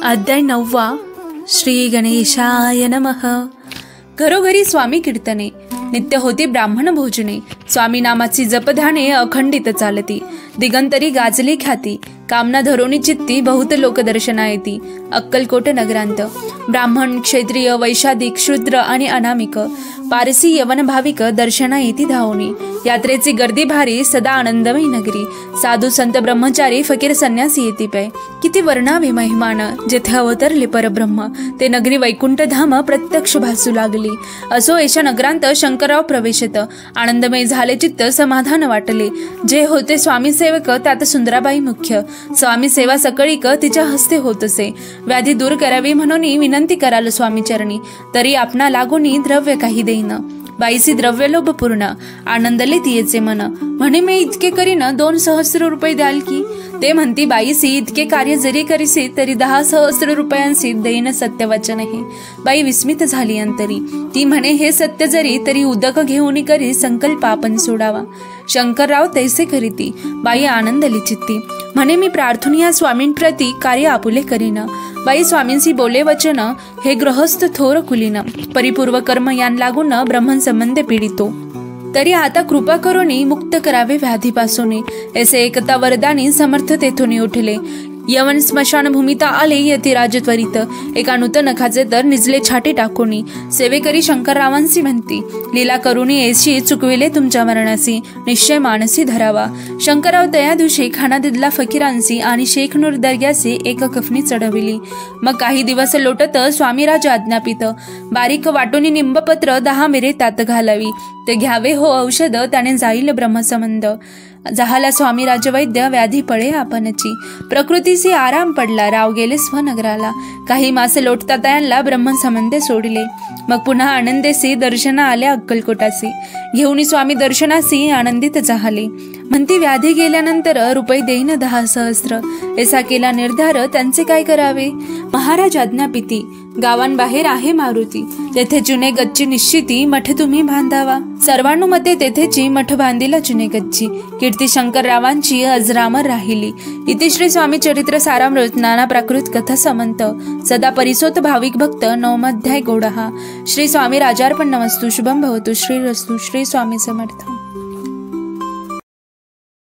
अध्याय 9. श्री गणेशाय नमः. घरोघरी स्वामी कीर्तने, नित्य होती ब्राह्मण भोजने. स्वामी नामाची जपध्याने अखंडित चालती. दिगंतरी गाजली ख्याती, कामना धरोणी चित्ती. बहुत लोक दर्शना येती अक्कलकोट नगरांत. ब्राह्मण, क्षत्रिय, वैशाधिक, शूद्र आणि अनामिक, पारसी, यवन भाविक दर्शना येती धावणी. यात्रेची गर्दी भारी, सदा आनंदमय नगरी. साधू, संत, ब्रह्मचारी, फकीर, संन्यासी येती पै. किती वर्णावे महिमान, जेथे अवतरले परब्रह्म. ते नगरी वैकुंठ धाम प्रत्यक्ष भासू लागली. असो एशा नगरांत शंकरराव प्रवेशत. आनंदमय झाले चित्त, समाधान वाटले. जे होते स्वामी सेवक, त्यात सुंदराबाई मुख्य. स्वामी सेवा सकळीक तिच्या हस्ते होत असे. व्याधी दूर करावी म्हणून विनंती कराल स्वामी चरणी. तरी आपणा लागून द्रव्य काही देईन. बाईसी द्रव्य लोभ पूर्ण, आनंदले तियेचे मन. म्हणे मी इतके करीन, 2,000 रुपये द्याल की. ते म्हणती बाईसी, इतके कार्य जरी करीसी तरी 10,000 रुपयांसी देईन सत्यवचन हे. बाई विस्मित झाली अंतरी. ती म्हणे हे सत्य जरी तरी उदक घेऊन करी संकल्प आपण सोडावा. शंकरराव तैसे करीती. बाई आनंदली चित्ती. म्हणे मी प्रार्थनीय स्वामींप्रती कार्य आपुले करीन. बाई स्वामींसी बोले वचन, हे गृहस्थ थोर कुलीन. परिपूर्व कर्म यान लागून ब्रह्मन संबंध पीडितो. तरी आता कृपा करोनी मुक्त करावे व्याधीपासून. ऐसे एकता वरदानी समर्थ तेथून उठले. यवन स्मशान भूमिता आले यती राजत्वरित. एका नूतन नखाचे तर निजले छाटी टाकोनी. सेवेकरी शंकररावांसी म्हणती, लीला करुणी ऐशी चुकविले तुमच्या मरणासी. निश्चय मानसी धरावा. शंकरराव तया दिवशी खानादिदला फकीरांसी आणि शेखनूर दर्ग्यासी एक कफनी चढविली. मग काही दिवस लोटत स्वामीराज आज्ञापित. बारीक वाटोनी निंबपत्र 10 मिरे त्यात घालावी. ते घ्यावे हो औषध, त्याने जाईल ब्रह्मसंबंध. जहाला स्वामी राजवैद्य, व्याधी पळे आपणची. प्रकृतीसी आराम पडला, राव गेले स्वनगराला. काही मासे लोटता तयांना ब्रह्मसंबंधे सोडले. मग पुन्हा आनंदेसी दर्शना आल्या अक्कलकोटासी. घेऊन स्वामी दर्शनासी आनंदित झाले. म्हणती व्याधी गेल्यानंतर रुपये देईन 10,000. ऐसा केला निर्धार, त्यांचे काय करावे. महाराज आज्ञापिती. गावांबाहेर आहे मारुती, तेथे जुने गच्ची निश्चिती. मठ तुम्ही बांधावा. सर्वानुमते तेथेची मठ बांधिला जुने गच्ची. कीर्ती शंकररावांची अजरामर राहिली. इति श्री स्वामी चरित्र सारामृत नाना प्राकृत कथा समंत. सदा परिसोत भाविक भक्त. 9वा अध्याय गोडहा. श्री स्वामी राजार्पण नमस्तु. शुभम भवतु. श्रीरस्तु. श्री स्वामी समर्थ.